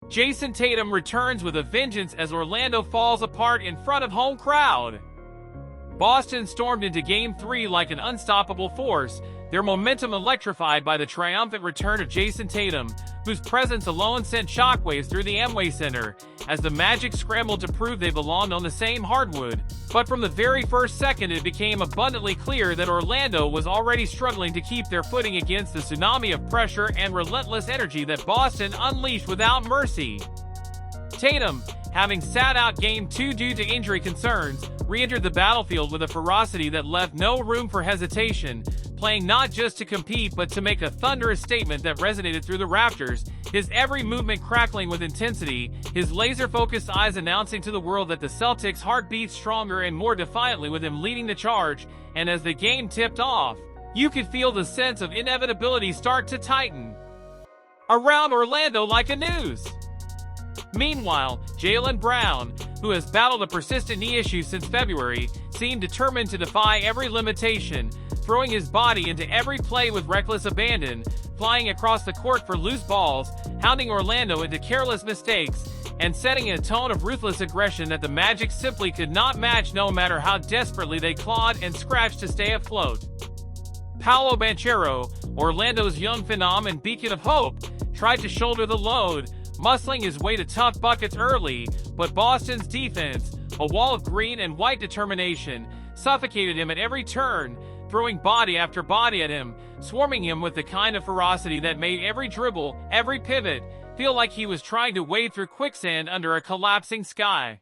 Jason Tatum returns with a vengeance as Orlando falls apart in front of home crowd. Boston stormed into Game 3 like an unstoppable force, their momentum electrified by the triumphant return of Jason Tatum, whose presence alone sent shockwaves through the Amway Center, as the Magic scrambled to prove they belonged on the same hardwood. But from the very first second it became abundantly clear that Orlando was already struggling to keep their footing against the tsunami of pressure and relentless energy that Boston unleashed without mercy. Tatum, having sat out Game 2 due to injury concerns, re-entered the battlefield with a ferocity that left no room for hesitation, playing not just to compete but to make a thunderous statement that resonated through the rafters, his every movement crackling with intensity, his laser-focused eyes announcing to the world that the Celtics' heart beat stronger and more defiantly with him leading the charge, and as the game tipped off, you could feel the sense of inevitability start to tighten around Orlando like a noose. Meanwhile, Jaylen Brown, who has battled a persistent knee issue since February, seemed determined to defy every limitation, throwing his body into every play with reckless abandon, flying across the court for loose balls, hounding Orlando into careless mistakes, and setting a tone of ruthless aggression that the Magic simply could not match no matter how desperately they clawed and scratched to stay afloat. Paolo Banchero, Orlando's young phenom and beacon of hope, tried to shoulder the load, muscling his way to tough buckets early, but Boston's defense, a wall of green and white determination, suffocated him at every turn, throwing body after body at him, swarming him with the kind of ferocity that made every dribble, every pivot, feel like he was trying to wade through quicksand under a collapsing sky.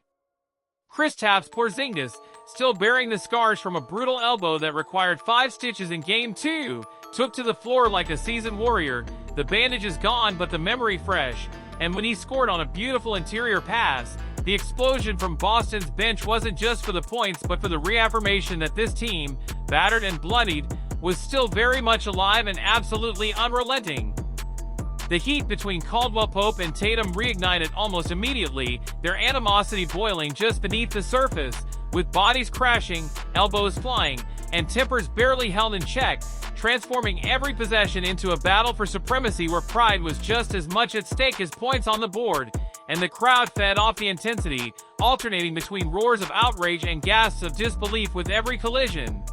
Kristaps Porzingis, still bearing the scars from a brutal elbow that required 5 stitches in Game 2, took to the floor like a seasoned warrior, the bandages gone but the memory fresh, and when he scored on a beautiful interior pass, the explosion from Boston's bench wasn't just for the points but for the reaffirmation that this team, battered and bloodied, was still very much alive and absolutely unrelenting. The heat between Caldwell Pope and Tatum reignited almost immediately, their animosity boiling just beneath the surface, with bodies crashing, elbows flying, and tempers barely held in check, transforming every possession into a battle for supremacy where pride was just as much at stake as points on the board, and the crowd fed off the intensity, alternating between roars of outrage and gasps of disbelief with every collision.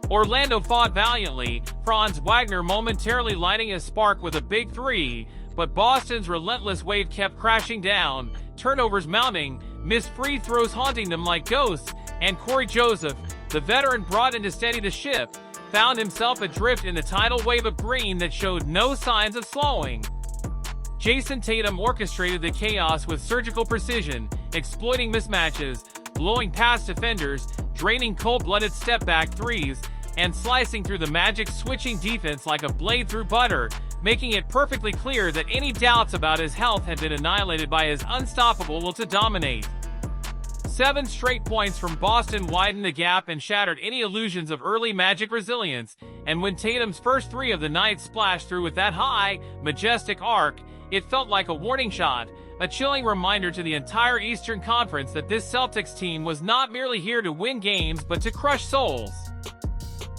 Orlando fought valiantly, Franz Wagner momentarily lighting a spark with a big three, but Boston's relentless wave kept crashing down, turnovers mounting, missed free throws haunting them like ghosts, and Corey Joseph, the veteran brought in to steady the ship, found himself adrift in the tidal wave of green that showed no signs of slowing. Jason Tatum orchestrated the chaos with surgical precision, exploiting mismatches, blowing past defenders, draining cold-blooded step-back threes, and slicing through the Magic's switching defense like a blade through butter, making it perfectly clear that any doubts about his health had been annihilated by his unstoppable will to dominate. 7 straight points from Boston widened the gap and shattered any illusions of early Magic resilience, and when Tatum's first 3 of the night splashed through with that high, majestic arc, it felt like a warning shot, a chilling reminder to the entire Eastern Conference that this Celtics team was not merely here to win games but to crush souls.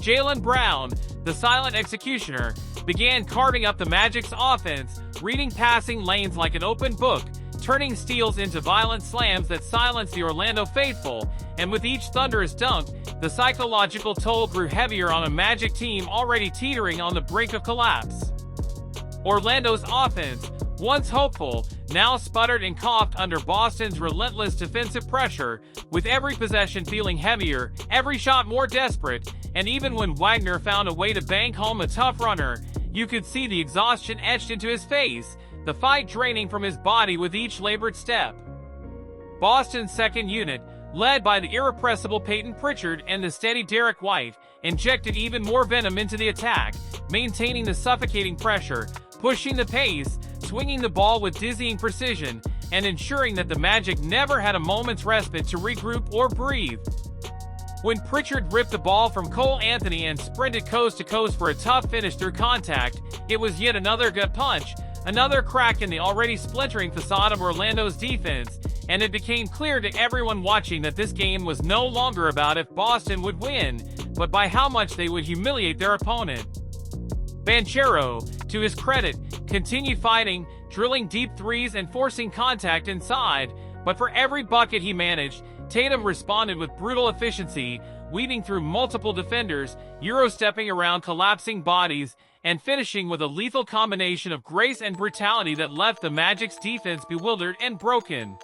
Jaylen Brown, the silent executioner, began carving up the Magic's offense, reading passing lanes like an open book, turning steals into violent slams that silenced the Orlando faithful, and with each thunderous dunk, the psychological toll grew heavier on a Magic team already teetering on the brink of collapse. Orlando's offense, once hopeful, now sputtered and coughed under Boston's relentless defensive pressure, with every possession feeling heavier, every shot more desperate, and even when Wagner found a way to bank home a tough runner, you could see the exhaustion etched into his face, the fight draining from his body with each labored step. Boston's second unit, led by the irrepressible Peyton Pritchard and the steady Derek White, injected even more venom into the attack, maintaining the suffocating pressure, pushing the pace, swinging the ball with dizzying precision, and ensuring that the Magic never had a moment's respite to regroup or breathe. When Pritchard ripped the ball from Cole Anthony and sprinted coast to coast for a tough finish through contact, it was yet another gut punch, another crack in the already splintering facade of Orlando's defense, and it became clear to everyone watching that this game was no longer about if Boston would win, but by how much they would humiliate their opponent. Banchero, to his credit, continued fighting, drilling deep threes and forcing contact inside, but for every bucket he managed, Tatum responded with brutal efficiency, weaving through multiple defenders, euro-stepping around collapsing bodies, and finishing with a lethal combination of grace and brutality that left the Magic's defense bewildered and broken.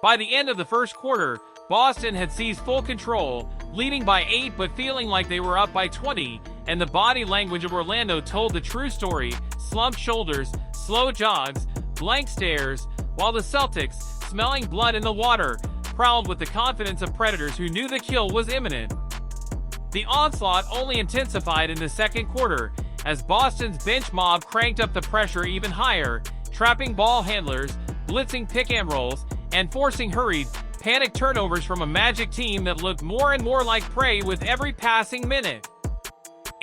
By the end of the first quarter, Boston had seized full control, leading by 8 but feeling like they were up by 20, and the body language of Orlando told the true story: slumped shoulders, slow jogs, blank stares, while the Celtics, smelling blood in the water, prowled with the confidence of predators who knew the kill was imminent. The onslaught only intensified in the second quarter, as Boston's bench mob cranked up the pressure even higher, trapping ball handlers, blitzing pick-and-rolls, and forcing hurried, panic turnovers from a Magic team that looked more and more like prey with every passing minute.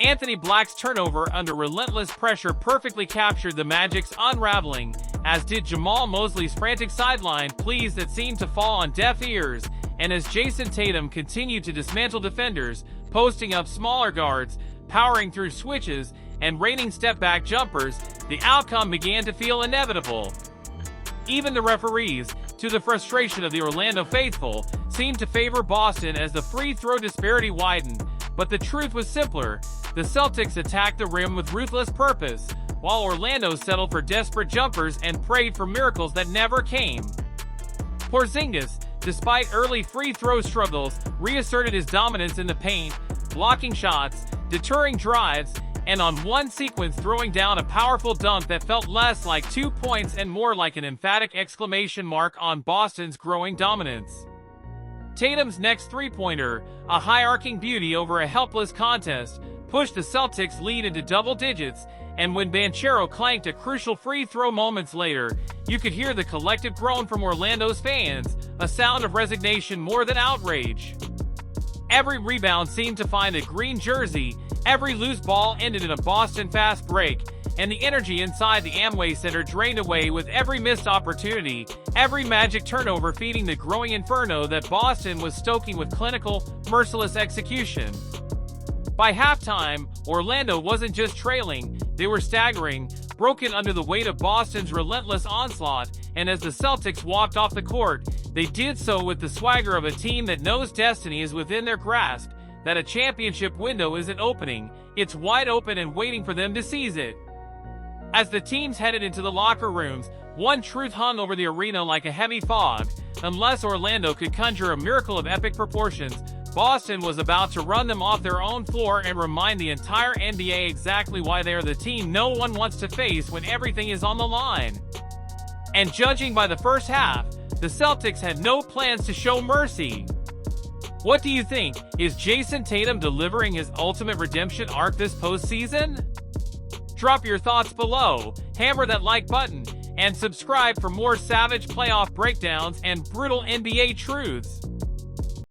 Anthony Black's turnover under relentless pressure perfectly captured the Magic's unraveling, as did Jamal Mosley's frantic sideline pleas that seemed to fall on deaf ears, and as Jason Tatum continued to dismantle defenders, posting up smaller guards, powering through switches, and raining step-back jumpers, the outcome began to feel inevitable. Even the referees, to the frustration of the Orlando faithful, seemed to favor Boston as the free throw disparity widened, but the truth was simpler. The Celtics attacked the rim with ruthless purpose, while Orlando settled for desperate jumpers and prayed for miracles that never came. Porzingis, despite early free throw struggles, reasserted his dominance in the paint, blocking shots, deterring drives, and on one sequence throwing down a powerful dunk that felt less like 2 points and more like an emphatic exclamation mark on Boston's growing dominance. Tatum's next three-pointer, a high-arcing beauty over a helpless contest, pushed the Celtics' lead into double digits, and when Banchero clanked a crucial free throw moments later, you could hear the collective groan from Orlando's fans, a sound of resignation more than outrage. Every rebound seemed to find a green jersey, every loose ball ended in a Boston fast break, and the energy inside the Amway Center drained away with every missed opportunity, every Magic turnover feeding the growing inferno that Boston was stoking with clinical, merciless execution. By halftime, Orlando wasn't just trailing, they were staggering, broken under the weight of Boston's relentless onslaught, and as the Celtics walked off the court, they did so with the swagger of a team that knows destiny is within their grasp, that a championship window isn't opening, it's wide open and waiting for them to seize it. As the teams headed into the locker rooms, one truth hung over the arena like a heavy fog: unless Orlando could conjure a miracle of epic proportions, Boston was about to run them off their own floor and remind the entire NBA exactly why they are the team no one wants to face when everything is on the line. And judging by the first half, the Celtics had no plans to show mercy. What do you think? Is Jason Tatum delivering his ultimate redemption arc this postseason? Drop your thoughts below, hammer that like button, and subscribe for more savage playoff breakdowns and brutal NBA truths.